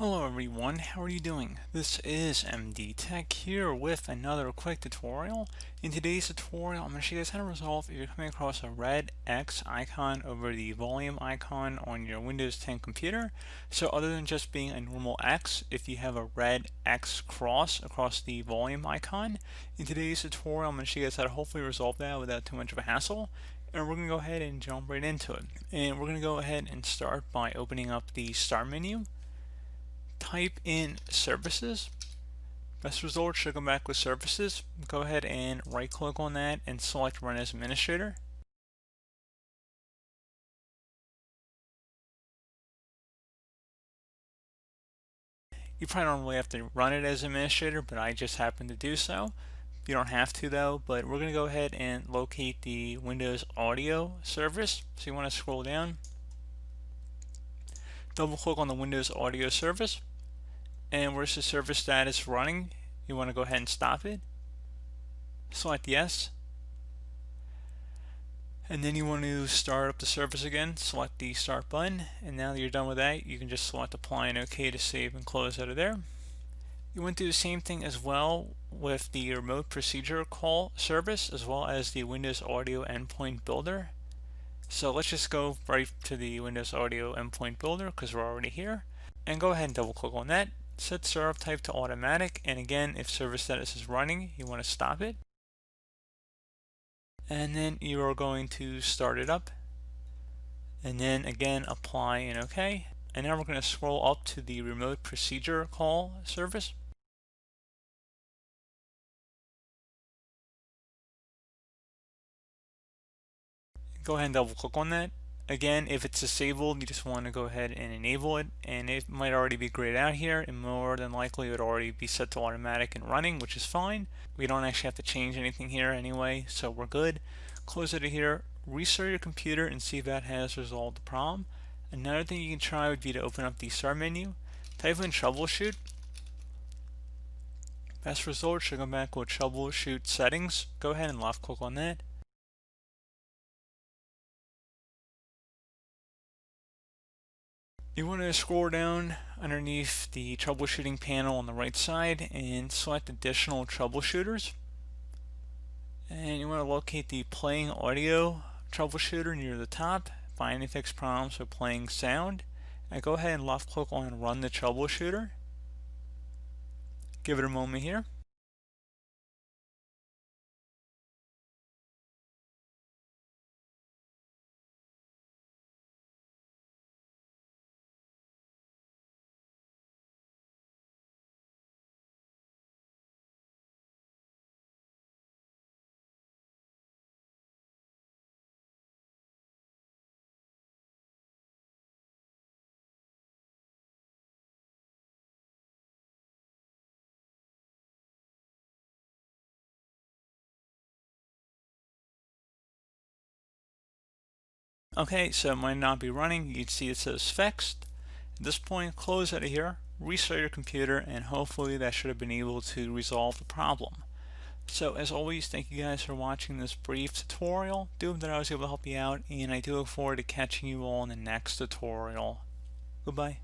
Hello everyone, how are you doing? This is MD Tech here with another quick tutorial. In today's tutorial, I'm going to show you guys how to resolve if you're coming across a red X icon over the volume icon on your Windows 10 computer. So other than just being a normal X, if you have a red X cross across the volume icon, in today's tutorial I'm going to show you guys how to hopefully resolve that without too much of a hassle. And we're going to go ahead and jump right into it. And we're going to go ahead and start by opening up the Start menu. Type in services. Best result should come back with services. Go ahead and right click on that and select run as administrator. You probably don't really have to run it as administrator, but I just happen to do so. You don't have to though, but we're going to go ahead and locate the Windows audio service. So you want to scroll down, double click on the Windows audio service. And where's the service status running? You want to go ahead and stop it. Select yes. And then you want to start up the service again. Select the start button. And now that you're done with that, you can just select apply and OK to save and close out of there. You want to do the same thing as well with the remote procedure call service as well as the Windows Audio Endpoint Builder. So let's just go right to the Windows Audio Endpoint Builder because we're already here. And go ahead and double click on that. Set startup type to automatic, and again, if service status is running, you want to stop it. And then you are going to start it up. And then again, apply and OK. And now we're going to scroll up to the remote procedure call service. Go ahead and double click on that. Again, if it's disabled, you just want to go ahead and enable it, and it might already be grayed out here, and more than likely it would already be set to automatic and running, which is fine. We don't actually have to change anything here anyway, so we're good. Close it here, restart your computer and see if that has resolved the problem. Another thing you can try would be to open up the Start menu, type in troubleshoot. Best result should come back with troubleshoot settings. Go ahead and left click on that. You want to scroll down underneath the troubleshooting panel on the right side and select additional troubleshooters. And you want to locate the playing audio troubleshooter near the top. Find and fix problems with playing sound. And go ahead and left click on run the troubleshooter. Give it a moment here. Okay, so it might not be running. You can see it says fixed. At this point, close out of here, restart your computer, and hopefully that should have been able to resolve the problem. So as always, thank you guys for watching this brief tutorial. Do hope that I was able to help you out, and I do look forward to catching you all in the next tutorial. Goodbye.